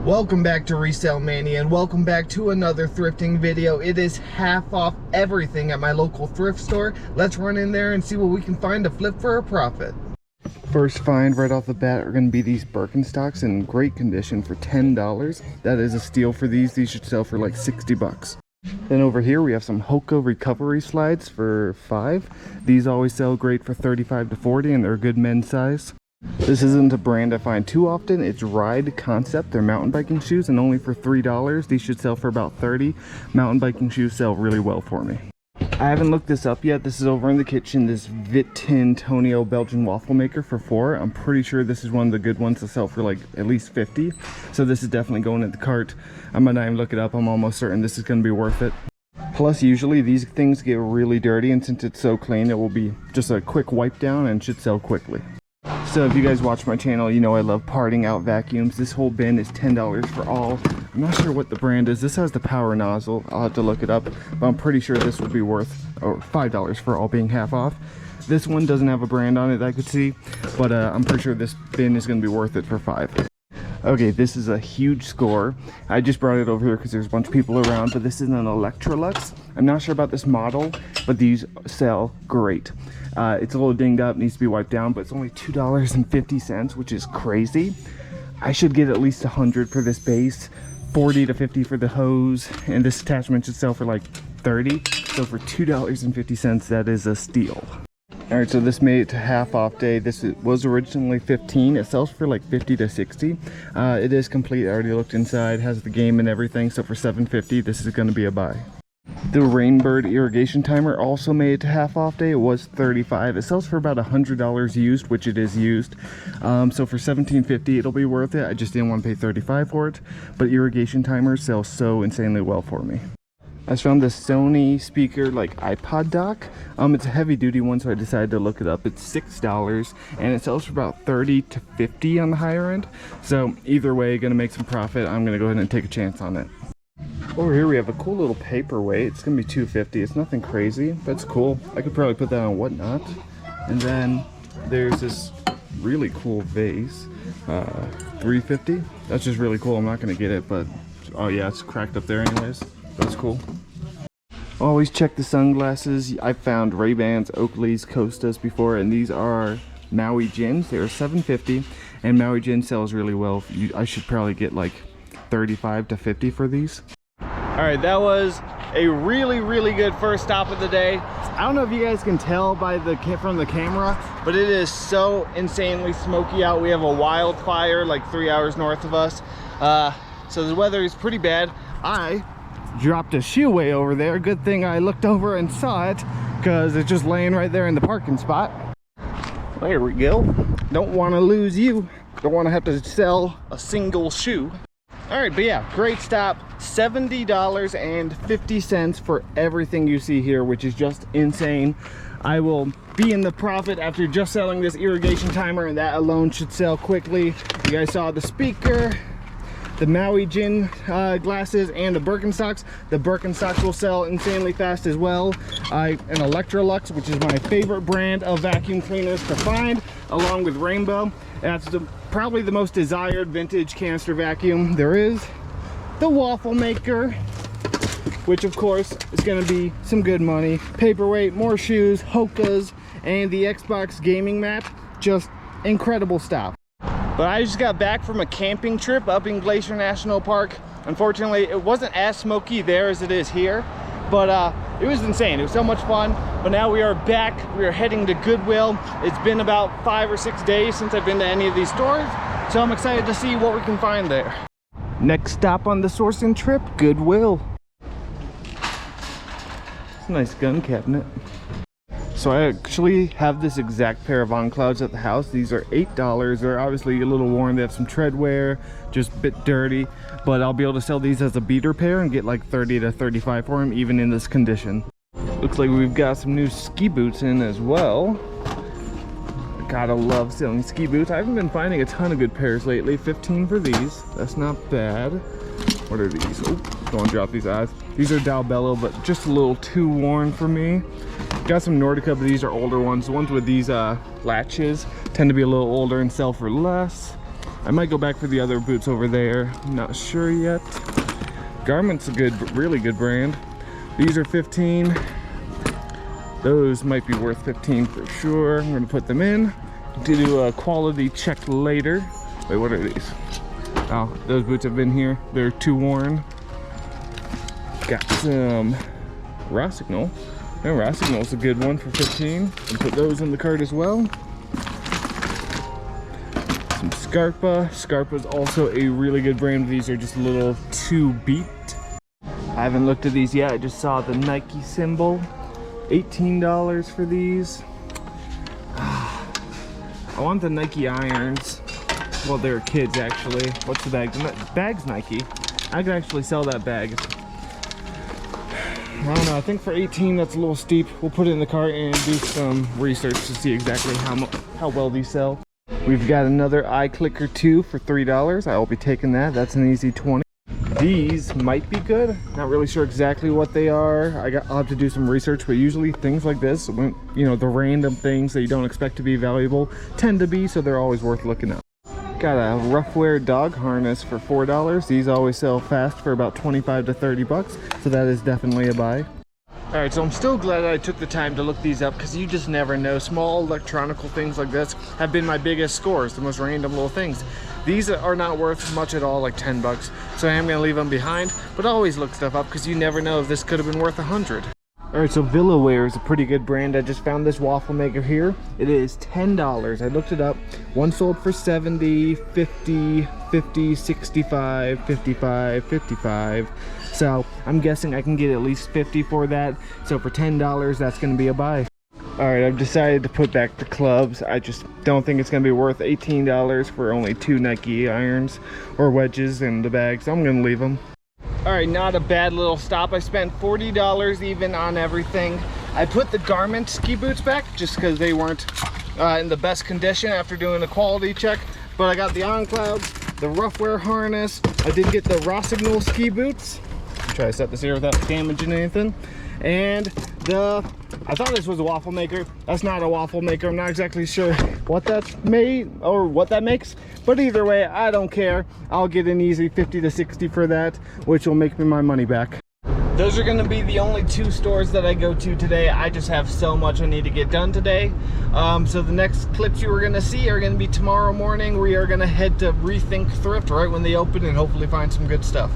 Welcome back to Resale Mania and welcome back to another thrifting video. It is half off everything at my local thrift store. Let's run in there and see what we can find to flip for a profit. First find right off the bat are going to be these Birkenstocks in great condition for $10. That is a steal for these. These should sell for like 60 bucks. Then over here we have some Hoka recovery slides for $5. These always sell great for 35 to 40 and they're a good men's size. This isn't a brand I find too often. It's Ride Concept. They're mountain biking shoes and only for $3. These should sell for about 30. Mountain biking shoes sell really well for me. I haven't looked this up yet. This is over in the kitchen. This Tonio Belgian waffle maker for $4. I'm pretty sure this is one of the good ones to sell for like at least 50. So this is definitely going in the cart. I might not even look it up. I'm almost certain this is going to be worth it. Plus, usually these things get really dirty, and since it's so clean, it will be just a quick wipe down and should sell quickly. So if you guys watch my channel, you know I love parting out vacuums. This whole bin is $10 for all. I'm not sure what the brand is. This has the power nozzle. I'll have to look it up, but I'm pretty sure this will be worth $5 for all, being half off. This one doesn't have a brand on it that I could see, but I'm pretty sure this bin is going to be worth it for $5. Okay, this is a huge score. I just brought it over here because there's a bunch of people around, but this is an Electrolux. I'm not sure about this model, but these sell great. It's a little dinged up, needs to be wiped down, but it's only $2.50, which is crazy. I should get at least 100 for this base, 40 to 50 for the hose, and this attachment should sell for like 30. So for $2.50, that is a steal. All right, so this made it to half off day. This was originally 15. It sells for like 50 to 60. It is complete. I already looked inside, has the game and everything. So for $7.50, this is going to be a buy. The Rainbird irrigation timer also made it to half off day. It was $35. It sells for about $100 used, which it is used. So for $17.50, it'll be worth it. I just didn't want to pay $35 for it. But irrigation timers sell so insanely well for me. I found this Sony speaker like iPod dock. It's a heavy duty one, so I decided to look it up. It's $6 and it sells for about 30 to 50 on the higher end. So either way, gonna make some profit. I'm gonna go ahead and take a chance on it. Over here we have a cool little paperweight. It's gonna be $2.50. It's nothing crazy, but it's cool. I could probably put that on whatnot. And then there's this really cool vase, $3.50. That's just really cool. I'm not gonna get it, but oh yeah, it's cracked up there anyways. That's cool. Always check the sunglasses. I found Ray-Bans, Oakleys, Costas before, and these are Maui Gins. They are $7.50, and Maui Gin sells really well. I should probably get like 35 to 50 for these. All right, that was a really good first stop of the day. I don't know if you guys can tell by from the camera, but it is so insanely smoky out. We have a wildfire like 3 hours north of us, so the weather is pretty bad. I dropped a shoe way over there. Good thing I looked over and saw it, because it's just laying right there in the parking spot. There we go. Don't want to lose you. Don't want to have to sell a single shoe. All right, but yeah, great stop. $70.50 for everything you see here, which is just insane. I will be in the profit after just selling this irrigation timer, and that alone should sell quickly. You guys saw the speaker, the Maui Gin glasses, and the Birkenstocks. The Birkenstocks will sell insanely fast as well. An Electrolux, which is my favorite brand of vacuum cleaners to find, along with Rainbow. That's probably the most desired vintage canister vacuum there is. The waffle maker, which of course is going to be some good money. Paperweight, more shoes, Hokas, and the Xbox gaming mat. Just incredible stuff. But I just got back from a camping trip up in Glacier National Park. Unfortunately, it wasn't as smoky there as it is here, but it was insane. It was so much fun. But now we are back. We are heading to Goodwill. It's been about 5 or 6 days since I've been to any of these stores, so I'm excited to see what we can find there. Next stop on the sourcing trip, Goodwill. It's a nice gun cabinet. So I actually have this exact pair of On Clouds at the house. These are $8. They're obviously a little worn. They have some tread wear, just a bit dirty. But I'll be able to sell these as a beater pair and get like 30 to 35 for them, even in this condition. Looks like we've got some new ski boots in as well. I gotta love selling ski boots. I haven't been finding a ton of good pairs lately. 15 for these. That's not bad. What are these? Oh, don't want to drop these eyes. These are Dalbello, but just a little too worn for me. Got some Nordica, but these are older ones. The ones with these latches tend to be a little older and sell for less. I might go back for the other boots over there. I'm not sure yet. Garment's a really good brand. These are 15. Those might be worth 15 for sure. I'm gonna put them in to do a quality check later. Wait, what are these? Oh, those boots have been here. They're too worn. Got some Rossignol. Oh, Rossignol's a good one for 15. And put those in the cart as well. Some Scarpa. Scarpa's also a really good brand. These are just a little too beat. I haven't looked at these yet. I just saw the Nike symbol. $18 for these. I want the Nike irons. Well, they're kids actually. What's the bag? The bag's Nike. I could actually sell that bag. I don't know, I think for 18 that's a little steep. We'll put it in the cart and do some research to see exactly how well these sell. We've got another eye clicker 2 for $3. I'll be taking that. That's an easy 20. These might be good. Not really sure exactly what they are. I'll have to do some research, but usually things like this, when, you know, the random things that you don't expect to be valuable tend to be, so they're always worth looking at. Got a rough wear dog harness for $4. These always sell fast for about 25 to 30 bucks, so that is definitely a buy. Alright, so I'm still glad I took the time to look these up, because you just never know. Small electronical things like this have been my biggest scores, the most random little things. These are not worth much at all, like 10 bucks, so I am going to leave them behind, but always look stuff up because you never know if this could have been worth 100. Alright, so Villaware is a pretty good brand. I just found this waffle maker here. It is $10. I looked it up. One sold for 70, 50, 50, 65, 55, 55. So I'm guessing I can get at least 50 for that. So for $10, that's going to be a buy. Alright, I've decided to put back the clubs. I just don't think it's going to be worth $18 for only 2 Nike irons or wedges in the bag, so I'm going to leave them. Alright, not a bad little stop. I spent $40 even on everything. I put the Garment ski boots back just because they weren't in the best condition after doing a quality check. But I got the On Clouds, the rough wear harness. I did get the Rossignol ski boots. Try to set this here without damaging anything. And I thought this was a waffle maker. That's not a waffle maker. I'm not exactly sure what that's made or what that makes, but either way, I don't care. I'll get an easy 50 to 60 for that, which will make me my money back. Those are going to be the only 2 stores that I go to today. I just have so much I need to get done today. So the next clips you are going to see are going to be tomorrow morning. We are going to head to Rethink Thrift right when they open and hopefully find some good stuff.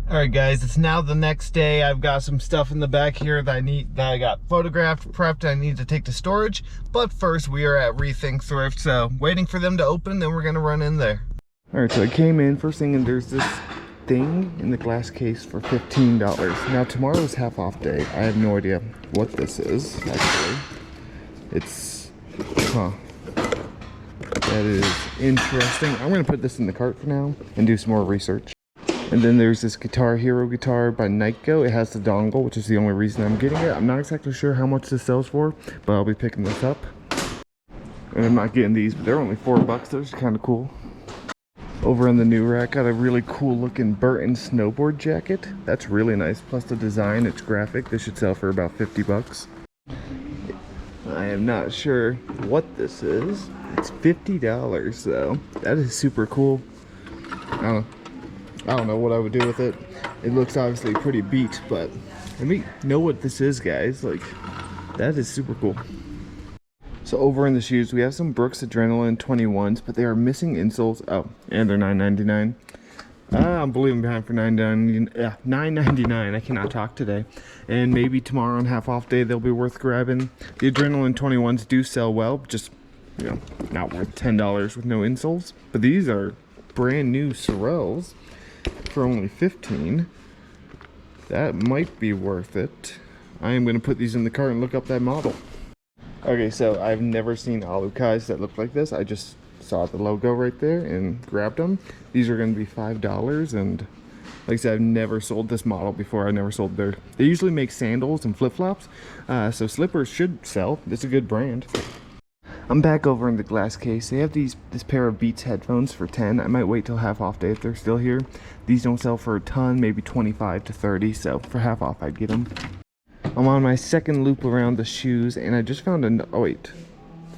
Alright guys, it's now the next day. I've got some stuff in the back here that I got photographed, prepped, I need to take to storage. But first we are at Rethink Thrift, so waiting for them to open, then we're gonna run in there. Alright, so I came in, first thing, and there's this thing in the glass case for $15. Now tomorrow's half off day. I have no idea what this is, actually. It's, that is interesting. I'm gonna put this in the cart for now and do some more research. And then there's this Guitar Hero guitar by Nyko. It has the dongle, which is the only reason I'm getting it. I'm not exactly sure how much this sells for, but I'll be picking this up. And I'm not getting these, but they're only $4. Those are kind of cool. Over in the new rack, got a really cool looking Burton snowboard jacket. That's really nice. Plus the design, it's graphic. This should sell for about 50 bucks. I am not sure what this is. It's $50 though. That is super cool. I don't know what I would do with it. It looks obviously pretty beat, but let me know what this is, guys. Like, that is super cool. So over in the shoes, we have some Brooks Adrenaline 21s, but they are missing insoles. Oh, and they're $9.99. I'm believing behind for $9.99. I cannot talk today. And maybe tomorrow on half off day, they'll be worth grabbing. The Adrenaline 21s do sell well, just, you know, not worth $10 with no insoles. But these are brand new Sorels for only $15. That might be worth it. I am going to put these in the cart and look up that model. Okay, so I've never seen Alucais that look like this. I just saw the logo right there and grabbed them. These are going to be $5, and like I said, I've never sold this model before. I never sold their... They usually make sandals and flip-flops, so slippers should sell. It's a good brand. I'm back over in the glass case. They have this pair of Beats headphones for $10. I might wait till half off day if they're still here. These don't sell for a ton, maybe 25 to 30, so for half off I'd get them. I'm on my second loop around the shoes, and I just found oh wait,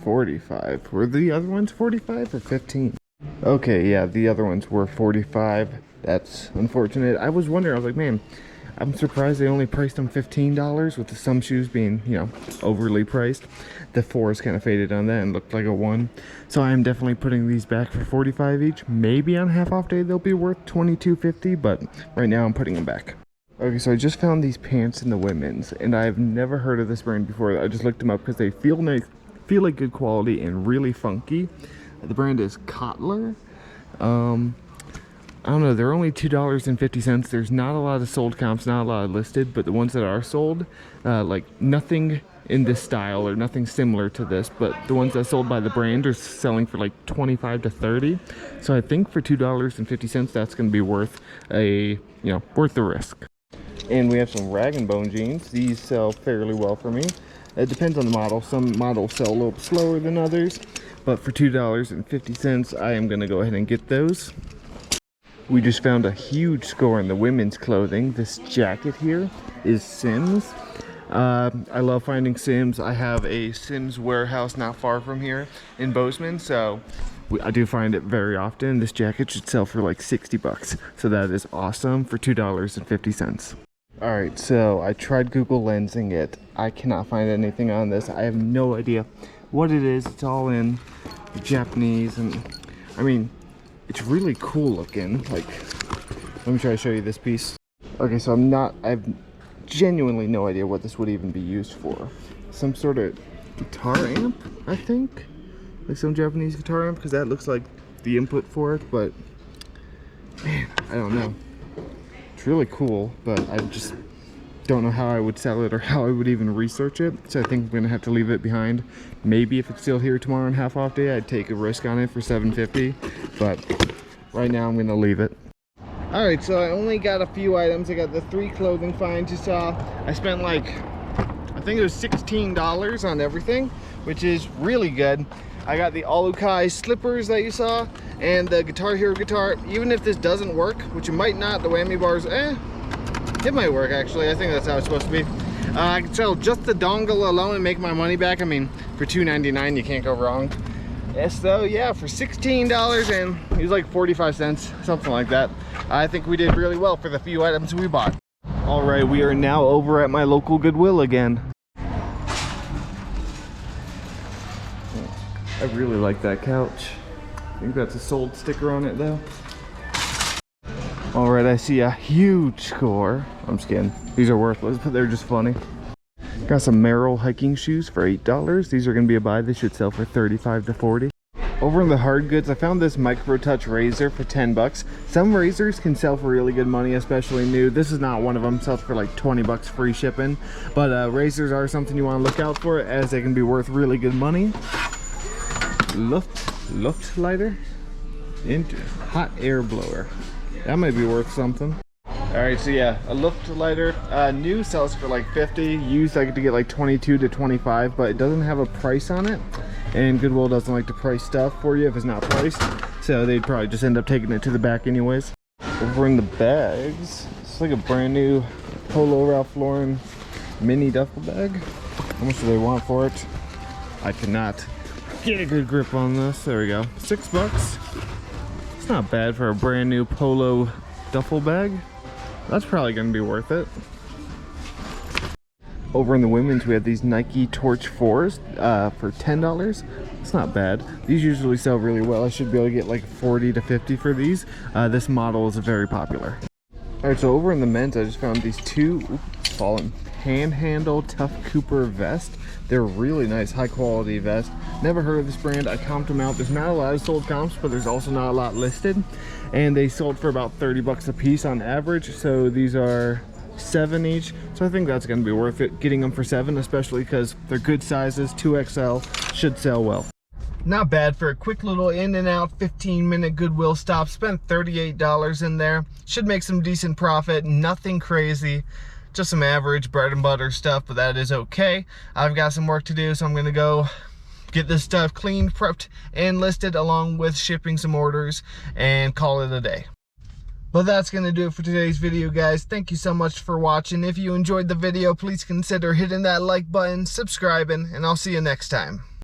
45. Were the other ones 45 or 15? Okay, yeah, the other ones were 45. That's unfortunate. I was wondering, I was like, man, I'm surprised they only priced them $15 with some shoes being, you know, overly priced. The 4 is kind of faded on that and looked like a 1. So I am definitely putting these back for 45 each. Maybe on half off day they'll be worth $22.50, but right now I'm putting them back. Okay, so I just found these pants in the women's, and I've never heard of this brand before. I just looked them up because they feel nice, feel like good quality and really funky. The brand is Kotler. I don't know, they're only $2.50. There's not a lot of sold comps, not a lot listed, but the ones that are sold, like nothing in this style or nothing similar to this, but the ones that sold by the brand are selling for like 25 to 30. So I think for $2.50, that's going to be worth worth the risk. And we have some rag and bone jeans. These sell fairly well for me. It depends on the model. Some models sell a little slower than others, but for $2.50, I am going to go ahead and get those. We just found a huge score in the women's clothing. This jacket here is Sims. I love finding Sims. I have a Sims warehouse not far from here in Bozeman, so I do find it very often. This jacket should sell for like 60 bucks, so that is awesome for $2.50. Alright, so I tried Google Lensing it. I cannot find anything on this. I have no idea what it is. It's all in Japanese, and I mean, it's really cool looking. Like, let me try to show you this piece. Okay, so I have genuinely no idea what this would even be used for. Some sort of guitar amp, I think? Like some Japanese guitar amp, because that looks like the input for it, but man, I don't know. It's really cool, but I just don't know how I would sell it or how I would even research it, so I think I'm gonna have to leave it behind. Maybe if it's still here tomorrow on half off day, I'd take a risk on it for $7.50, but right now I'm gonna leave it. Alright, so I only got a few items. I got the 3 clothing finds you saw. I spent like, I think it was $16 on everything, which is really good. I got the Alukai slippers that you saw, and the Guitar Hero guitar. Even if this doesn't work, which it might not, the whammy bars, it might work actually. I think that's how it's supposed to be. I can sell just the dongle alone and make my money back. I mean, for $2.99 you can't go wrong. So yeah, for $16, and it was like 45 cents, something like that. I think we did really well for the few items we bought. All right, we are now over at my local Goodwill again. I really like that couch. I think that's a sold sticker on it though. All right, I see a huge score. I'm just kidding. These are worthless, but they're just funny. Got some Merrell hiking shoes for $8. These are gonna be a buy. They should sell for 35 to 40. Over in the hard goods, I found this Micro Touch razor for 10 bucks. Some razors can sell for really good money, especially new. This is not one of them. Sells for like 20 bucks free shipping. But razors are something you want to look out for, as they can be worth really good money. Luft lighter into hot air blower. That might be worth something. All right, so yeah, a Luft lighter, new sells for like 50. Used I get to get like 22 to 25, but it doesn't have a price on it. And Goodwill doesn't like to price stuff for you if it's not priced, so they'd probably just end up taking it to the back anyways. Over in the bags, it's like a brand new Polo Ralph Lauren mini duffel bag. How much do they want for it? I cannot get a good grip on this. There we go. 6 bucks. It's not bad for a brand new Polo duffel bag. That's probably gonna be worth it. Over in the women's, we have these Nike Torch 4s for $10. It's not bad. These usually sell really well. I should be able to get like 40 to 50 for these. This model is very popular. All right, so over in the men's, I just found these 2 Panhandle Tough Cooper vest. They're really nice, high quality vest. Never heard of this brand. I comped them out. There's not a lot of sold comps, but there's also not a lot listed. And they sold for about 30 bucks a piece on average. So these are 7 each, so I think that's going to be worth it getting them for 7, especially because they're good sizes. 2XL should sell well. Not bad for a quick little in and out 15-minute Goodwill stop. Spent $38 in there. Should make some decent profit. Nothing crazy, just some average bread and butter stuff, but that is okay. I've got some work to do, so I'm going to go get this stuff cleaned, prepped, and listed, along with shipping some orders, and call it a day. But that's going to do it for today's video, guys. Thank you so much for watching. If you enjoyed the video, please consider hitting that like button, subscribing, and I'll see you next time.